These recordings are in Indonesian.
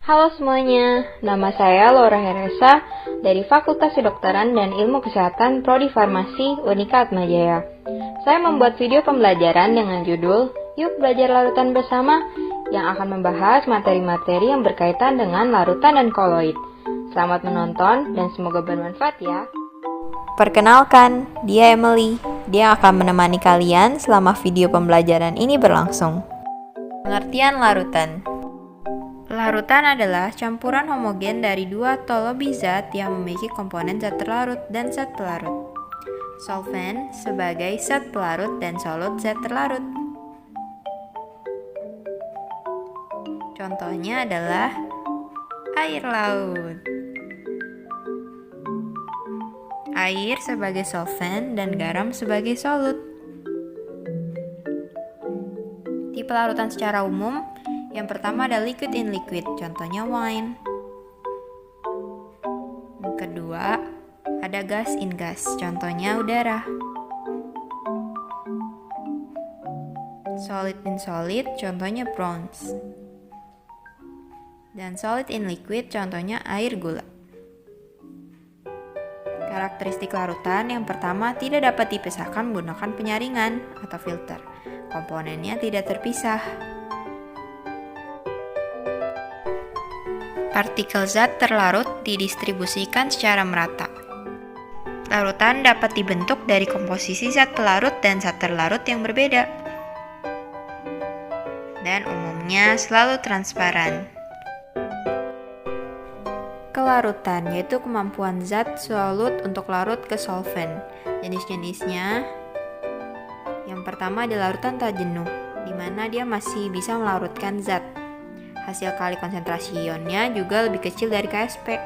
Halo semuanya, nama saya Laura Heresa dari Fakultas Kedokteran dan Ilmu Kesehatan Prodi Farmasi Unika Atmajaya. Saya membuat video pembelajaran dengan judul Yuk Belajar Larutan Bersama yang akan membahas materi-materi yang berkaitan dengan larutan dan koloid. Selamat menonton dan semoga bermanfaat ya. Perkenalkan, dia Emily. Dia akan menemani kalian selama video pembelajaran ini berlangsung. Pengertian larutan. Larutan adalah campuran homogen dari dua atau lebih zat yang memiliki komponen zat terlarut dan zat pelarut. Solvent sebagai zat pelarut dan solut zat terlarut. Contohnya adalah air laut. Air sebagai solvent dan garam sebagai solut. Tipe larutan secara umum, yang pertama ada liquid in liquid, contohnya wine. Yang kedua, ada gas in gas, contohnya udara. Solid in solid, contohnya bronze. Dan solid in liquid, contohnya air gula. Karakteristik larutan yang pertama tidak dapat dipisahkan menggunakan penyaringan atau filter. Komponennya tidak terpisah. Partikel zat terlarut didistribusikan secara merata. Larutan dapat dibentuk dari komposisi zat pelarut dan zat terlarut yang berbeda. Dan umumnya selalu transparan. Kelarutan yaitu kemampuan zat solut untuk larut ke solvent. Jenis-jenisnya, yang pertama adalah larutan tak jenuh, di mana dia masih bisa melarutkan zat. Hasil kali konsentrasi ionnya juga lebih kecil dari KSP.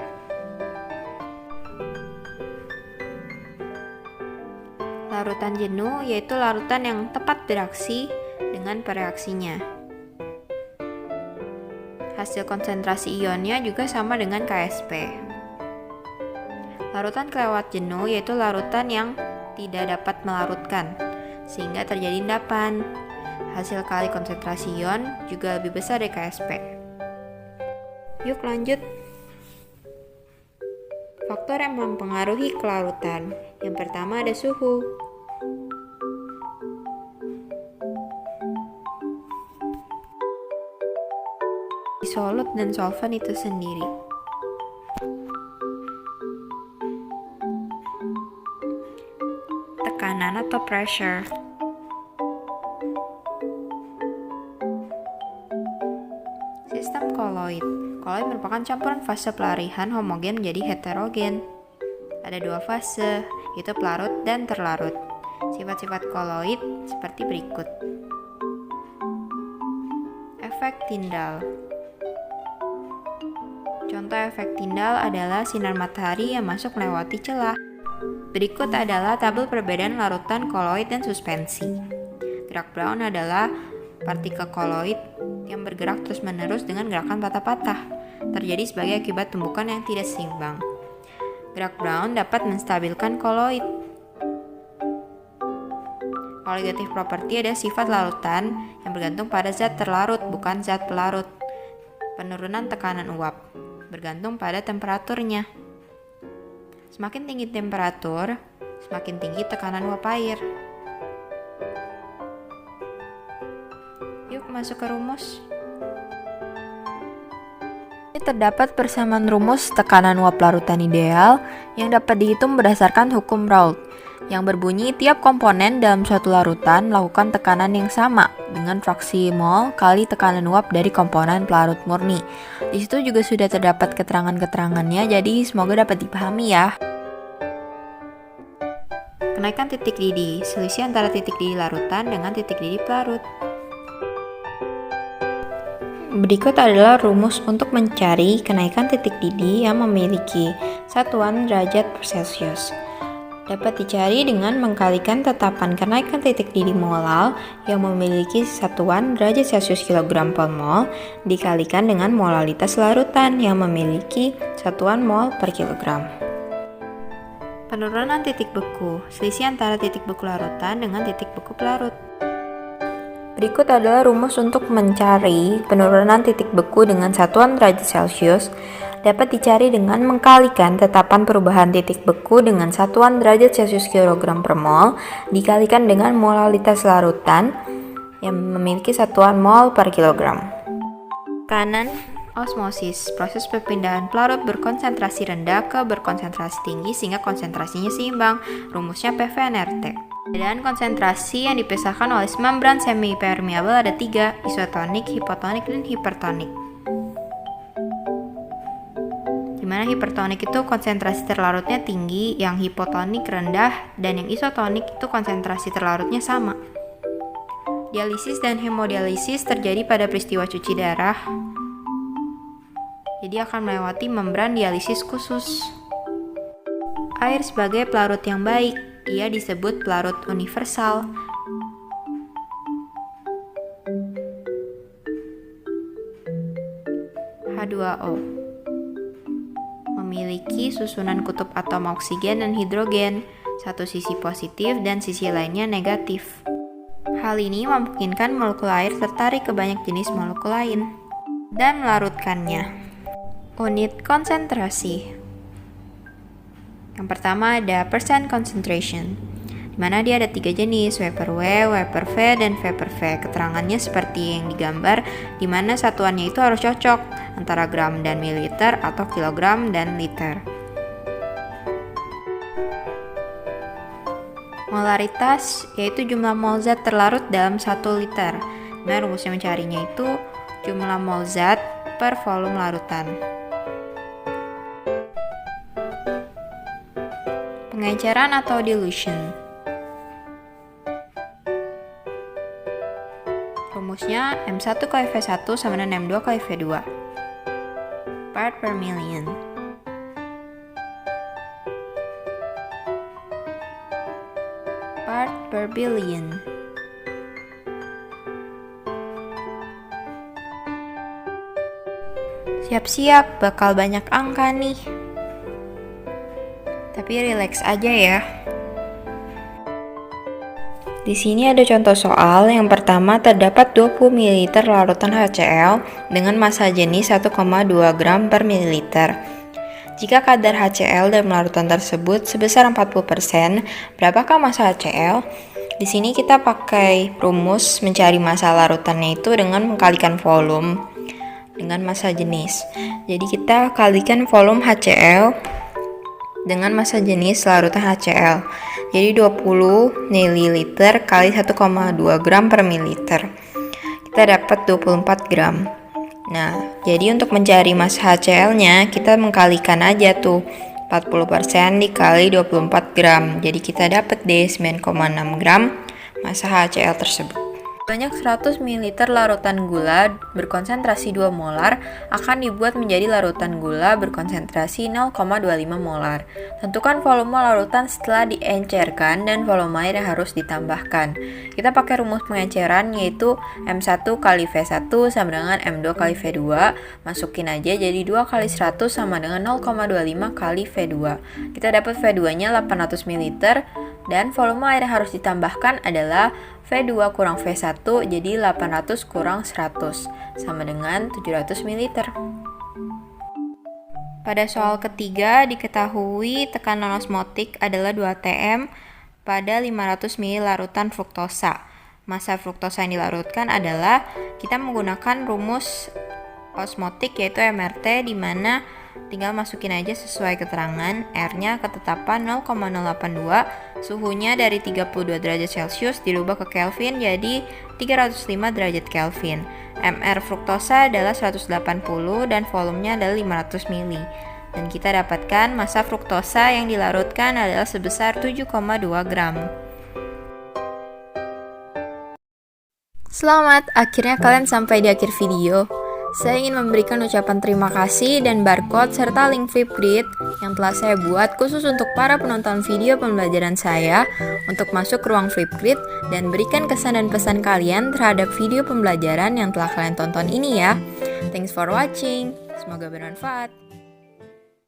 Larutan jenuh yaitu larutan yang tepat bereaksi dengan pereaksinya. Hasil konsentrasi ionnya juga sama dengan KSP. Larutan kelewat jenuh yaitu larutan yang tidak dapat melarutkan, sehingga terjadi endapan. Hasil kali konsentrasi ion juga lebih besar dari KSP. Yuk lanjut. Faktor yang mempengaruhi kelarutan. Yang pertama ada suhu. Solut dan solvent itu sendiri. Tekanan atau pressure. Sistem koloid. Koloid merupakan campuran fase pelarihan homogen menjadi heterogen. Ada dua fase, yaitu pelarut dan terlarut. Sifat-sifat koloid seperti berikut. Efek Tyndall. Contoh efek Tyndall adalah sinar matahari yang masuk melewati celah. Berikut adalah tabel perbedaan larutan koloid dan suspensi. Gerak Brown adalah partikel koloid yang bergerak terus-menerus dengan gerakan patah-patah, terjadi sebagai akibat tumbukan yang tidak seimbang. Gerak Brown dapat menstabilkan koloid. Colligative property ada sifat larutan yang bergantung pada zat terlarut, bukan zat pelarut. Penurunan tekanan uap bergantung pada temperaturnya. Semakin tinggi temperatur, semakin tinggi tekanan uap air. Yuk masuk ke rumus. Ini terdapat persamaan rumus tekanan uap larutan ideal yang dapat dihitung berdasarkan hukum Raoult, yang berbunyi tiap komponen dalam suatu larutan melakukan tekanan yang sama dengan fraksi mol kali tekanan uap dari komponen pelarut murni. Di situ juga sudah terdapat keterangan-keterangannya, jadi semoga dapat dipahami ya. Kenaikan titik didih, selisih antara titik didih larutan dengan titik didih pelarut. Berikut adalah rumus untuk mencari kenaikan titik didih yang memiliki satuan derajat per Celsius. Dapat dicari dengan mengkalikan tetapan kenaikan titik didih molal yang memiliki satuan derajat Celsius kilogram per mol dikalikan dengan molalitas larutan yang memiliki satuan mol per kilogram. Penurunan titik beku, selisih antara titik beku larutan dengan titik beku pelarut. Berikut adalah rumus untuk mencari penurunan titik beku dengan satuan derajat Celcius. Dapat dicari dengan mengkalikan tetapan perubahan titik beku dengan satuan derajat Celcius kilogram per mol dikalikan dengan molalitas larutan yang memiliki satuan mol per kilogram. Kanan, osmosis, proses perpindahan pelarut berkonsentrasi rendah ke berkonsentrasi tinggi sehingga konsentrasinya seimbang. Rumusnya PV/nRT. Perbedaan konsentrasi yang dipisahkan oleh membran semi-permeable ada 3, isotonik, hipotonik, dan hipertonik. Dimana hipertonik itu konsentrasi terlarutnya tinggi, yang hipotonik rendah, dan yang isotonik itu konsentrasi terlarutnya sama. Dialisis dan hemodialisis terjadi pada peristiwa cuci darah, jadi akan melewati membran dialisis khusus. Air sebagai pelarut yang baik, ia disebut pelarut universal. H2O memiliki susunan kutub atom oksigen dan hidrogen, satu sisi positif dan sisi lainnya negatif. Hal ini memungkinkan molekul air tertarik ke banyak jenis molekul lain dan melarutkannya. Unit konsentrasi. Yang pertama ada percent concentration, di mana dia ada 3 jenis, vapor W, vapor V, dan vapor V. Keterangannya seperti yang digambar, di mana satuannya itu harus cocok antara gram dan mililiter atau kilogram dan liter. Molaritas yaitu jumlah mol zat terlarut dalam 1 liter. Nah, rumusnya mencarinya itu jumlah mol zat per volume larutan. Pengenceran atau dilution. Rumusnya M1 kali V1 sama dengan M2 kali V2. Part per million. Part per billion. Siap-siap, bakal banyak angka nih. Tapi relax aja ya. Di sini ada contoh soal. Yang pertama, terdapat 20 ml larutan HCl dengan massa jenis 1,2 gram per mililiter. Jika kadar HCl dalam larutan tersebut sebesar 40%, berapakah massa HCl? Di sini kita pakai rumus mencari massa larutannya itu dengan mengkalikan volume dengan massa jenis. Jadi kita kalikan volume HCl dengan massa jenis larutan HCl. Jadi 20 ml kali 1,2 gram per mililiter. Kita dapat 24 gram. Nah, jadi untuk mencari massa HCl-nya, kita mengkalikan aja tuh 40% dikali 24 gram. Jadi kita dapat deh 9,6 gram massa HCl tersebut. Banyak 100 ml larutan gula berkonsentrasi 2 molar akan dibuat menjadi larutan gula berkonsentrasi 0,25 molar. Tentukan volume larutan setelah diencerkan dan volume air yang harus ditambahkan. Kita pakai rumus pengenceran yaitu M1 kali V1 sama dengan M2 kali V2. Masukin aja jadi 2 kali 100 sama dengan 0,25 kali V2. Kita dapat V2-nya 800 ml dan volume air yang harus ditambahkan adalah V2 kurang V1, jadi 800 kurang 100, sama dengan 700 ml. Pada soal ketiga, diketahui tekanan osmotik adalah 2 atm pada 500 ml larutan fruktosa. Massa fruktosa yang dilarutkan adalah, kita menggunakan rumus osmotik yaitu MRT, di mana tinggal masukin aja sesuai keterangan. R-nya ketetapan 0,082, suhunya dari 32 derajat Celcius dirubah ke Kelvin jadi 305 derajat Kelvin. MR fruktosa adalah 180 dan volumenya adalah 500 ml. Dan kita dapatkan massa fruktosa yang dilarutkan adalah sebesar 7,2 gram. Selamat, akhirnya kalian sampai di akhir video. Saya ingin memberikan ucapan terima kasih dan barcode serta link Flipgrid yang telah saya buat khusus untuk para penonton video pembelajaran saya untuk masuk ke ruang Flipgrid dan berikan kesan dan pesan kalian terhadap video pembelajaran yang telah kalian tonton ini ya. Thanks for watching, semoga bermanfaat.